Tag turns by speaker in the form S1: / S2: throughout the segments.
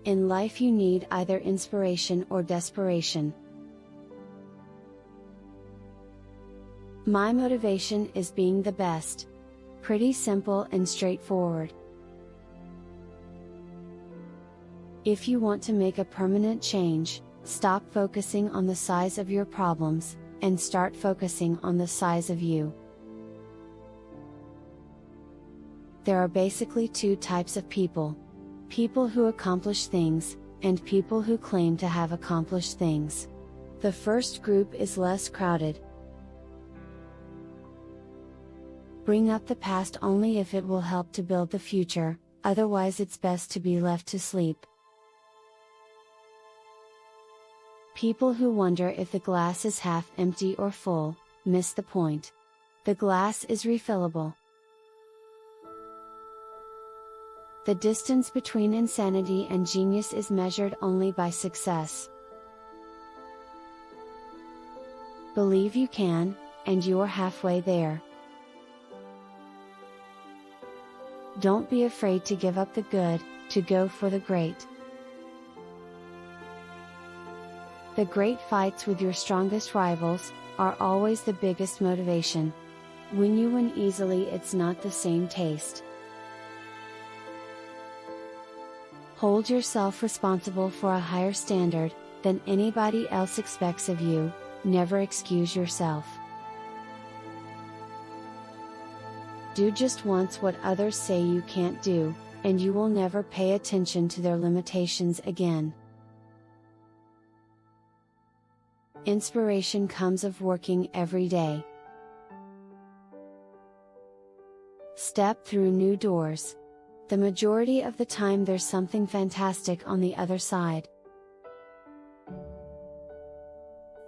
S1: In life you need either inspiration or desperation. My motivation is being the best. Pretty simple and straightforward. If you want to make a permanent change, stop focusing on the size of your problems, and start focusing on the size of you. There are basically two types of people. People who accomplish things, and people who claim to have accomplished things. The first group is less crowded. Bring up the past only if it will help to build the future, otherwise it's best to be left to sleep. People who wonder if the glass is half empty or full, miss the point. The glass is refillable. The distance between insanity and genius is measured only by success. Believe you can, and you're halfway there. Don't be afraid to give up the good, to go for the great. The great fights with your strongest rivals are always the biggest motivation. When you win easily, it's not the same taste. Hold yourself responsible for a higher standard than anybody else expects of you. Never excuse yourself. Do just once what others say you can't do, and you will never pay attention to their limitations again. Inspiration comes of working every day. Step through new doors. The majority of the time there's something fantastic on the other side.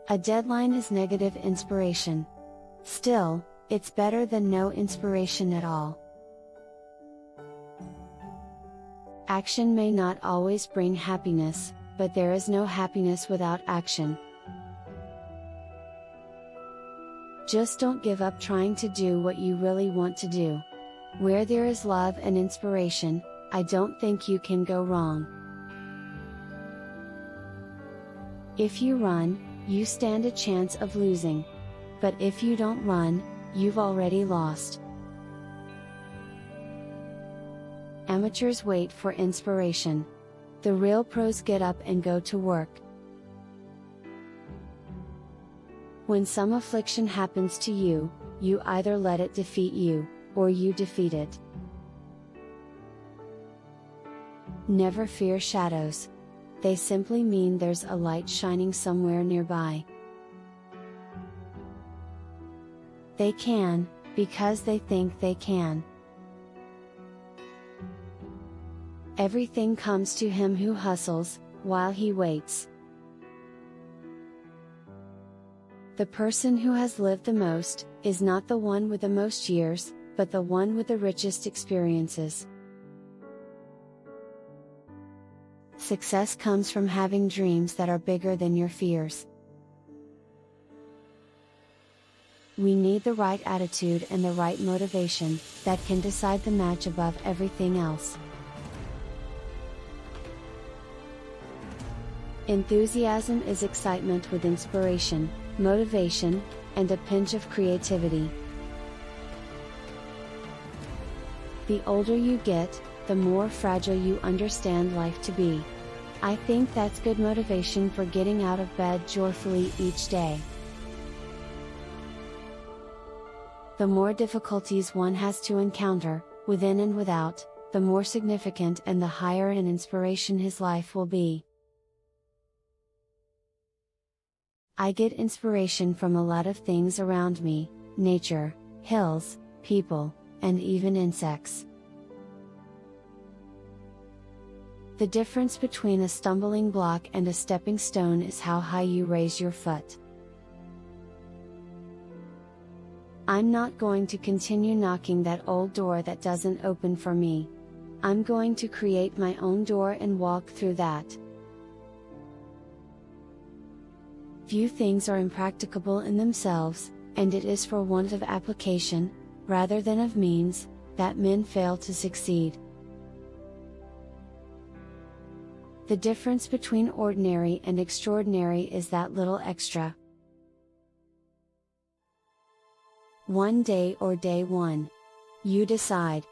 S1: A deadline is negative inspiration. Still, it's better than no inspiration at all. Action may not always bring happiness, but there is no happiness without action. Just don't give up trying to do what you really want to do. Where there is love and inspiration, I don't think you can go wrong. If you run, you stand a chance of losing. But if you don't run, you've already lost. Amateurs wait for inspiration. The real pros get up and go to work. When some affliction happens to you, you either let it defeat you, or you defeat it. Never fear shadows. They simply mean there's a light shining somewhere nearby. They can, because they think they can. Everything comes to him who hustles, while he waits. The person who has lived the most, is not the one with the most years, but the one with the richest experiences. Success comes from having dreams that are bigger than your fears. We need the right attitude and the right motivation, that can decide the match above everything else. Enthusiasm is excitement with inspiration, motivation, and a pinch of creativity. The older you get, the more fragile you understand life to be. I think that's good motivation for getting out of bed joyfully each day. The more difficulties one has to encounter, within and without, the more significant and the higher in inspiration his life will be. I get inspiration from a lot of things around me: nature, hills, people, and even insects. The difference between a stumbling block and a stepping stone is how high you raise your foot. I'm not going to continue knocking that old door that doesn't open for me. I'm going to create my own door and walk through that. Few things are impracticable in themselves, and it is for want of application, rather than of means, that men fail to succeed. The difference between ordinary and extraordinary is that little extra. One day or day one. You decide.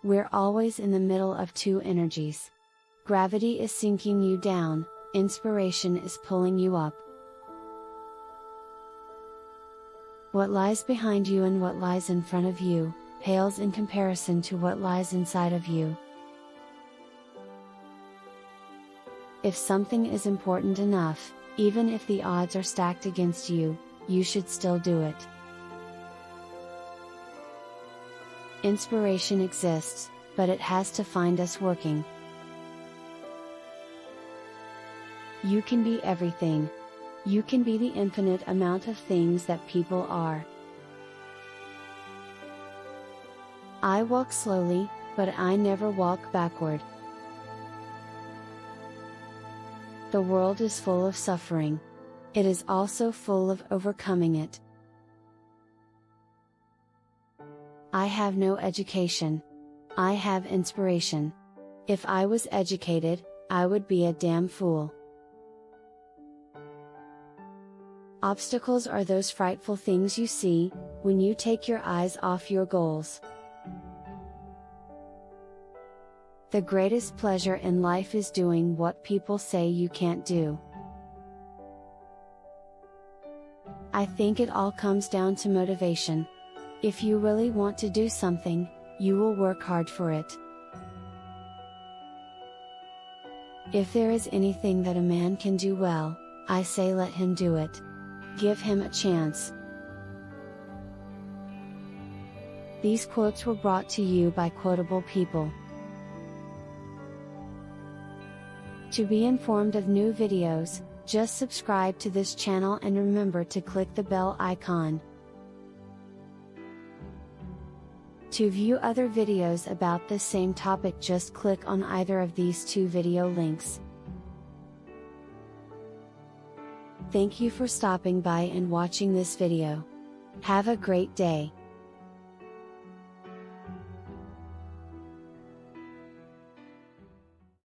S1: We're always in the middle of two energies. Gravity is sinking you down, inspiration is pulling you up. What lies behind you and what lies in front of you, pales in comparison to what lies inside of you. If something is important enough, even if the odds are stacked against you, you should still do it. Inspiration exists, but it has to find us working. You can be everything. You can be the infinite amount of things that people are. I walk slowly, but I never walk backward. The world is full of suffering. It is also full of overcoming it. I have no education. I have inspiration. If I was educated, I would be a damn fool. Obstacles are those frightful things you see, when you take your eyes off your goals. The greatest pleasure in life is doing what people say you can't do. I think it all comes down to motivation. If you really want to do something, you will work hard for it. If there is anything that a man can do well, I say let him do it. Give him a chance. These quotes were brought to you by Quotable People. To be informed of new videos, just subscribe to this channel and remember to click the bell icon. To view other videos about this same topic, just click on either of these two video links. Thank you for stopping by and watching this video. Have a great day.